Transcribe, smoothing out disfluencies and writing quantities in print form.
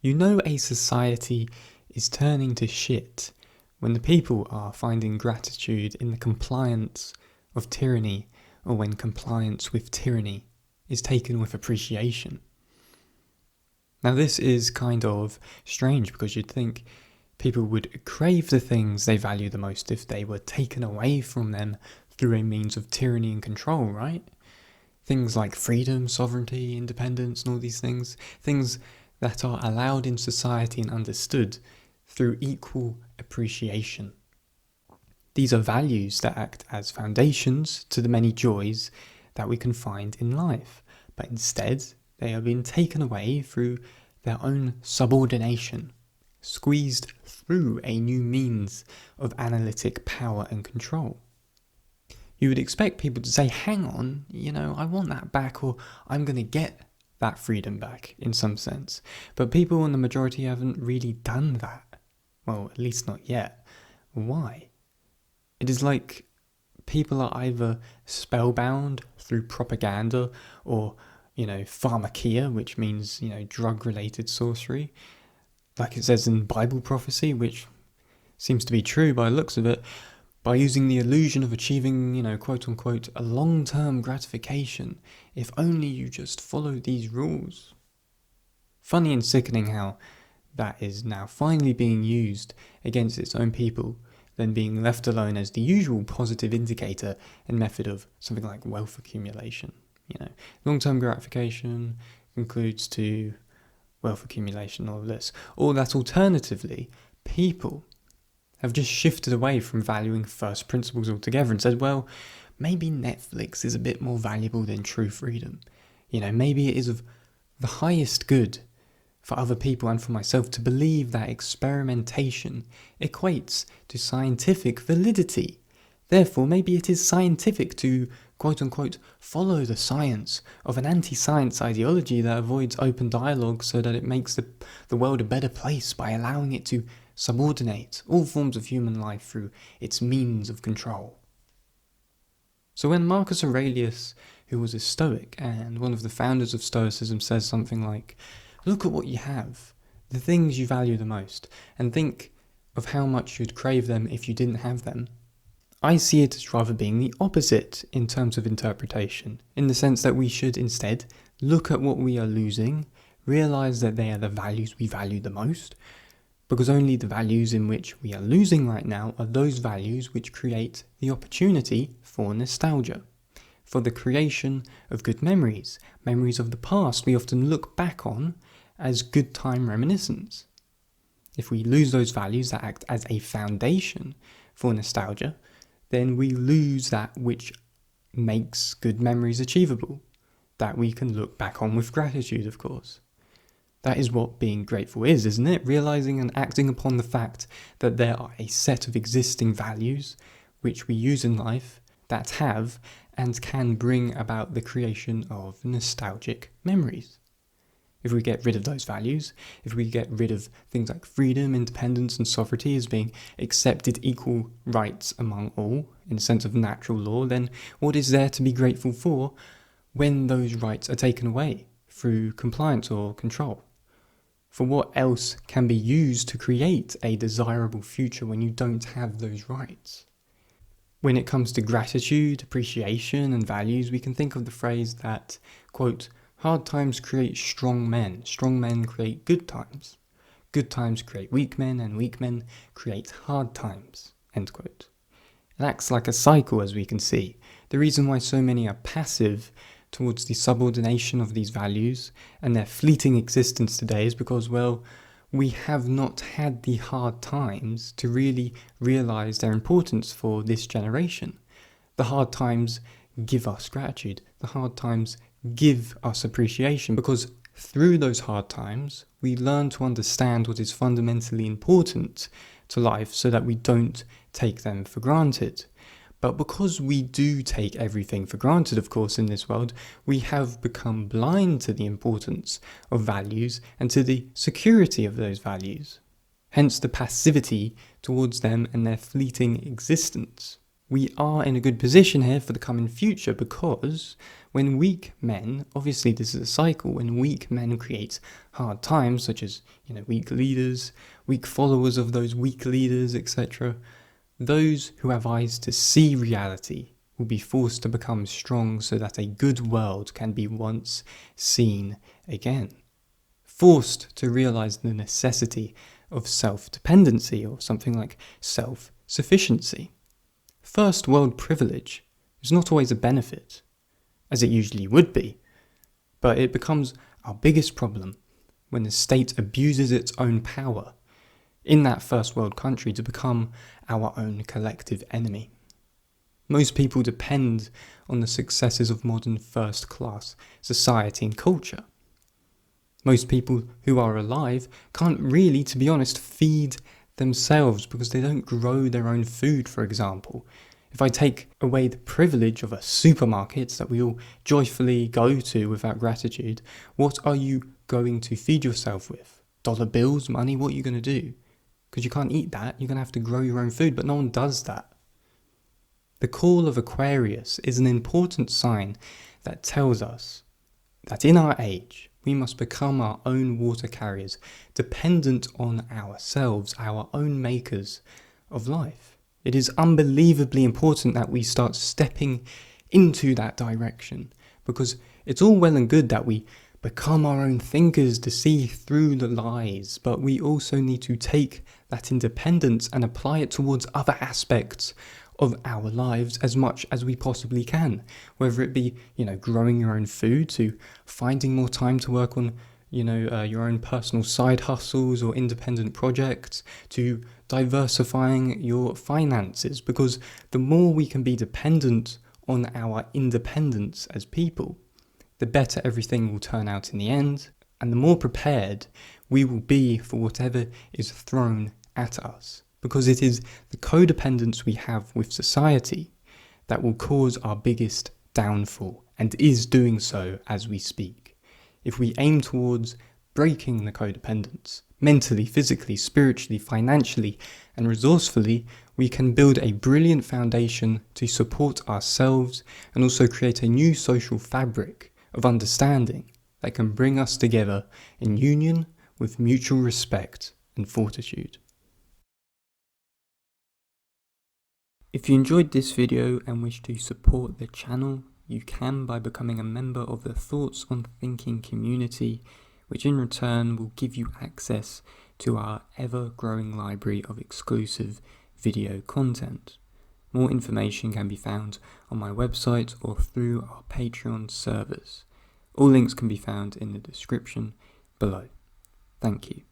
You know a society is turning to shit when the people are finding gratitude in the compliance of tyranny, or when compliance with tyranny is taken with appreciation. Now this is kind of strange because you'd think people would crave the things they value the most if they were taken away from them through a means of tyranny and control, right? Things like freedom, sovereignty, independence, and all these things that are allowed in society and understood through equal appreciation. These are values that act as foundations to the many joys that we can find in life, but instead they are being taken away through their own subordination, squeezed through a new means of analytic power and control. You would expect people to say, hang on, I want that back, or I'm going to get that freedom back in some sense. But people in the majority haven't really done that. Well, at least not yet. Why? It is like people are either spellbound through propaganda or, pharmakia, which means, drug-related sorcery, like it says in Bible prophecy, which seems to be true by the looks of it, by using the illusion of achieving, quote-unquote, a long-term gratification, if only you just follow these rules. Funny and sickening how that is now finally being used against its own people, then being left alone as the usual positive indicator and method of something like wealth accumulation. Long-term gratification concludes to wealth accumulation, all of this. Or that alternatively, people have just shifted away from valuing first principles altogether and said, well, maybe Netflix is a bit more valuable than true freedom. Maybe it is of the highest good for other people and for myself to believe that experimentation equates to scientific validity. Therefore, maybe it is scientific to, quote-unquote, follow the science of an anti-science ideology that avoids open dialogue so that it makes the world a better place by allowing it to subordinate all forms of human life through its means of control. So when Marcus Aurelius, who was a Stoic and one of the founders of Stoicism, says something like, look at what you have, the things you value the most, and think of how much you'd crave them if you didn't have them, I see it as rather being the opposite in terms of interpretation, in the sense that we should instead look at what we are losing, realise that they are the values we value the most, because only the values in which we are losing right now are those values which create the opportunity for nostalgia, for the creation of good memories, memories of the past we often look back on as good time reminiscence. If we lose those values that act as a foundation for nostalgia, then we lose that which makes good memories achievable, that we can look back on with gratitude, of course. That is what being grateful is, isn't it? Realising and acting upon the fact that there are a set of existing values which we use in life that have and can bring about the creation of nostalgic memories. If we get rid of those values, if we get rid of things like freedom, independence and sovereignty as being accepted equal rights among all, in the sense of natural law, then what is there to be grateful for when those rights are taken away through compliance or control? For what else can be used to create a desirable future when you don't have those rights? When it comes to gratitude, appreciation and values, we can think of the phrase that, quote, hard times create strong men create good times create weak men, and weak men create hard times, end quote. It acts like a cycle, as we can see. The reason why so many are passive towards the subordination of these values and their fleeting existence today is because, well, we have not had the hard times to really realise their importance for this generation. The hard times give us gratitude. The hard times give us appreciation, because through those hard times we learn to understand what is fundamentally important to life so that we don't take them for granted. But because we do take everything for granted, of course, in this world, we have become blind to the importance of values and to the security of those values. Hence the passivity towards them and their fleeting existence. we are in a good position here for the coming future, because when weak men, obviously this is a cycle, when weak men create hard times, such as, weak leaders, weak followers of those weak leaders, etc., those who have eyes to see reality will be forced to become strong so that a good world can be once seen again. Forced to realize the necessity of self-dependency, or something like self-sufficiency. First world privilege is not always a benefit, as it usually would be, but it becomes our biggest problem when the state abuses its own power in that first world country to become our own collective enemy. Most people depend on the successes of modern first-class society and culture. Most people who are alive can't really, to be honest, feed themselves because they don't grow their own food, for example. If I take away the privilege of a supermarket that we all joyfully go to without gratitude, what are you going to feed yourself with? Dollar bills, money? What are you going to do? Because you can't eat that, you're going to have to grow your own food, but no one does that. The call of Aquarius is an important sign that tells us that in our age, we must become our own water carriers, dependent on ourselves, our own makers of life. It is unbelievably important that we start stepping into that direction, because it's all well and good that we become our own thinkers to see through the lies, but we also need to take that independence and apply it towards other aspects of our lives as much as we possibly can, whether it be, growing your own food, to finding more time to work on, your own personal side hustles or independent projects, to diversifying your finances, because the more we can be dependent on our independence as people, the better everything will turn out in the end, and the more prepared we will be for whatever is thrown at us. Because it is the codependence we have with society that will cause our biggest downfall, and is doing so as we speak. If we aim towards breaking the codependence, mentally, physically, spiritually, financially, and resourcefully, we can build a brilliant foundation to support ourselves and also create a new social fabric of understanding that can bring us together in union with mutual respect and fortitude. If you enjoyed this video and wish to support the channel, you can by becoming a member of the Thoughts on Thinking community, which in return will give you access to our ever-growing library of exclusive video content. More information can be found on my website or through our Patreon servers. All links can be found in the description below. Thank you.